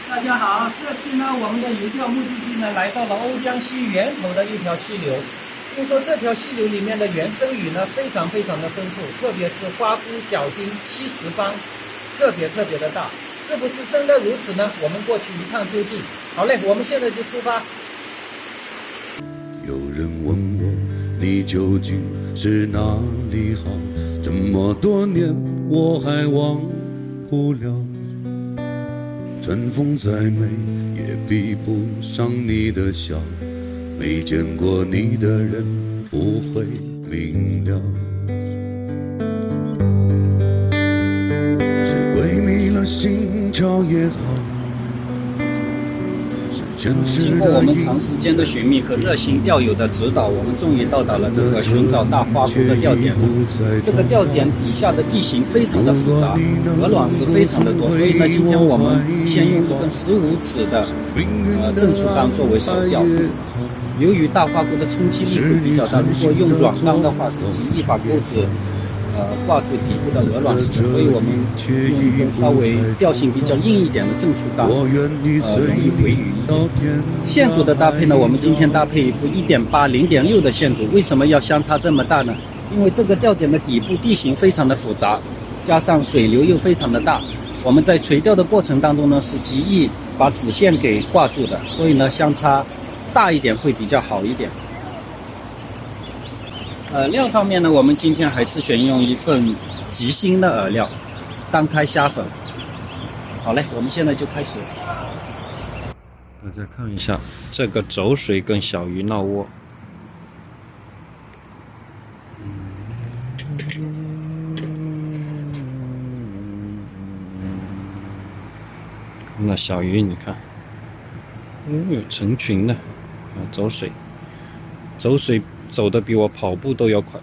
大家好，这期呢，我们的游钓目的地呢，来到了瓯江西源头的一条溪流。听说这条溪流里面的原生鱼呢，非常的丰富，特别是花菇、角丁、西石斑，特别的大。是不是真的如此呢？我们过去一探究竟。好嘞，我们现在就出发。有人问我，你究竟是哪里好？这么多年，我还忘不了。春风再美，也比不上你的笑。没见过你的人，不会明了。是鬼迷了心窍也好。经过我们长时间的寻觅和热心钓友的指导，我们终于到达了这个寻找大花菇的钓点了。这个钓点底下的地形非常的复杂，鹅卵石非常的多，所以呢，今天我们先用一根15尺的正粗竿作为手钓。由于大花菇的冲击力会比较大，如果用软竿的话是极易把钩子挂住底部的鹅卵石，所以我们用一根稍微钓性比较硬一点的正粗竿，容易回鱼一点。线组的搭配呢，我们今天搭配一副1.8、0.6的线组。为什么要相差这么大呢？因为这个钓点的底部地形非常的复杂，加上水流又非常的大，我们在垂钓的过程当中呢，是极易把子线给挂住的，所以呢，相差大一点会比较好一点。料方面呢，我们今天还是选用一份极星的饵料，单开虾粉。好嘞，我们现在就开始。大家看一下这个走水跟小鱼闹窝。那小鱼你看，有成群的走水，走的比我跑步都要快。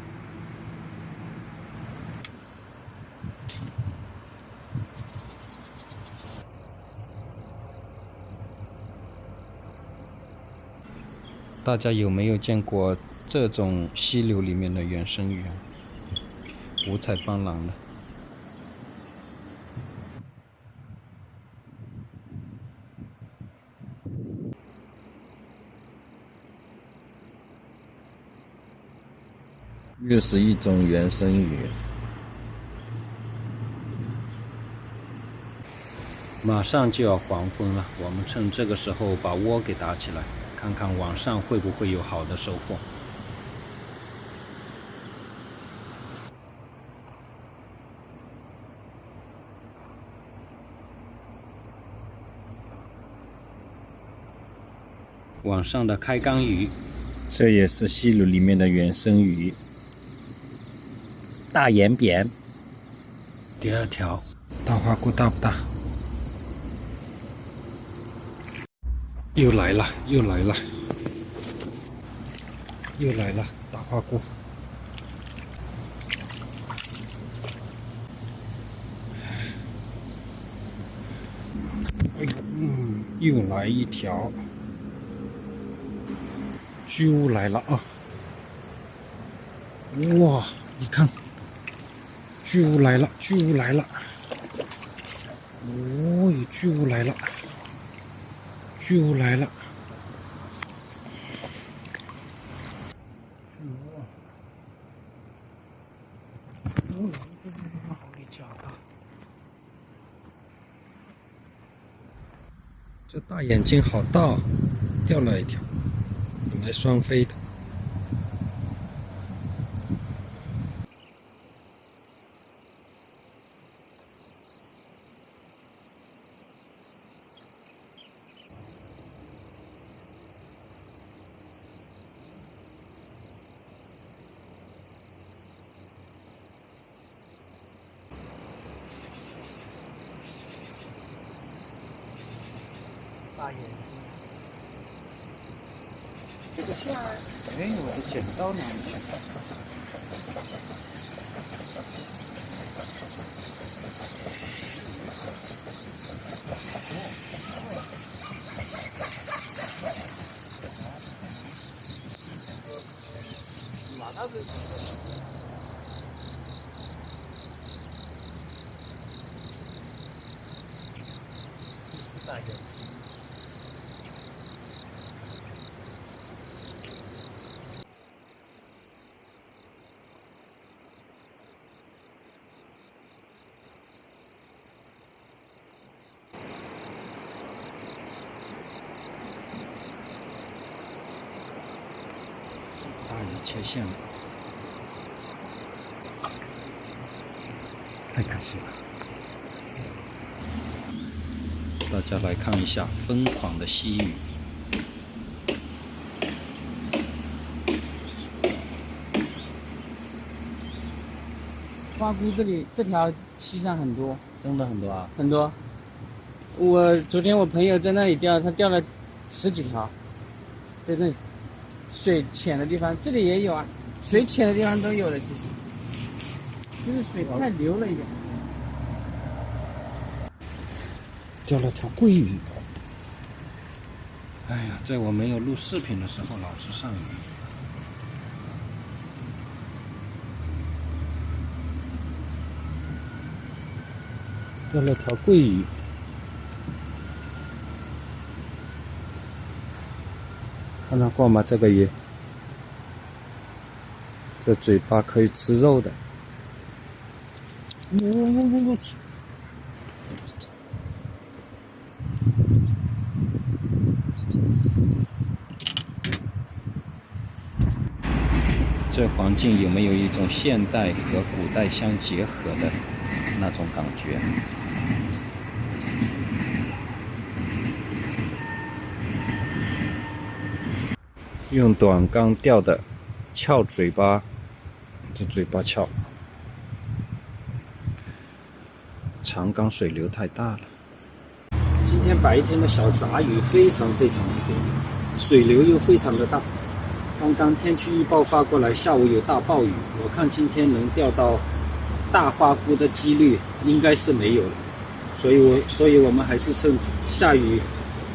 大家有没有见过这种溪流里面的原生鱼啊？五彩斑斓的。又是一种原生鱼。马上就要黄昏了，我们趁这个时候把窝给搭起来，看看晚上会不会有好的收获。晚上的开缸鱼，这也是溪流里面的原生鱼。大眼扁。第二条大花菇大不大？又来了大花菇。哎呦，又来一条。巨物来了啊！哇，你看，巨物来了！哦，有巨物来了！好一家的！这大眼睛好大，掉了一条。本来双飞的。大眼睛。这个是啊。哎，我的剪刀哪里去？马上就。大眼睛。大鱼切线了，太开心了！大家来看一下疯狂的溪鱼。花菇这条溪上很多，真的很多啊！很多。昨天我朋友在那里钓，他钓了10几条，在那里水浅的地方，这里也有啊，水浅的地方都有了，其实就是水太流了一点。钓了条桂鱼。哎呀，在我没有录视频的时候，老是上鱼。钓了条桂鱼。看到过吗？这个鱼，这嘴巴可以吃肉的。这环境有没有一种现代和古代相结合的那种感觉？用短竿钓的翘嘴巴，这嘴巴翘。长竿水流太大了。今天白天的小杂鱼非常的多，水流又非常的大。刚刚天气预报发过来，下午有大暴雨，我看今天能钓到大花菇的几率应该是没有了，所以我们还是趁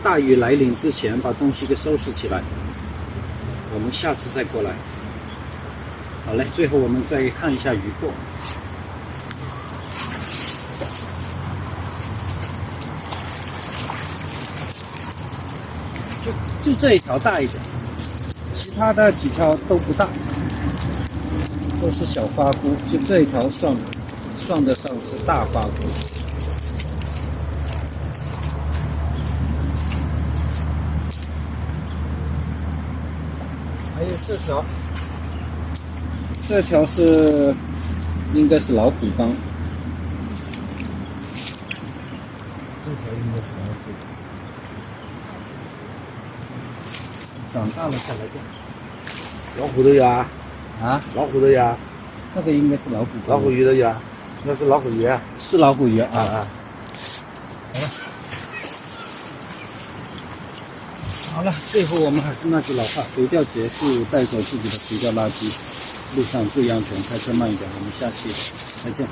大雨来临之前把东西给收拾起来，我们下次再过来。好嘞，最后我们再看一下鱼货。就这一条大一点，其他的几条都不大，都是小花菇，就这一条算得上是大花菇。还有这条应该是老虎帮，这条应该是老虎。长大了再来钓。老虎都有啊！啊，老虎都有啊！那个应该是老虎。老虎鱼都有啊！那是老虎鱼啊！是老虎鱼啊！好了，最后我们还是那句老话：垂钓结束，带走自己的垂钓垃圾，路上注意安全，开车慢一点。我们下期再见。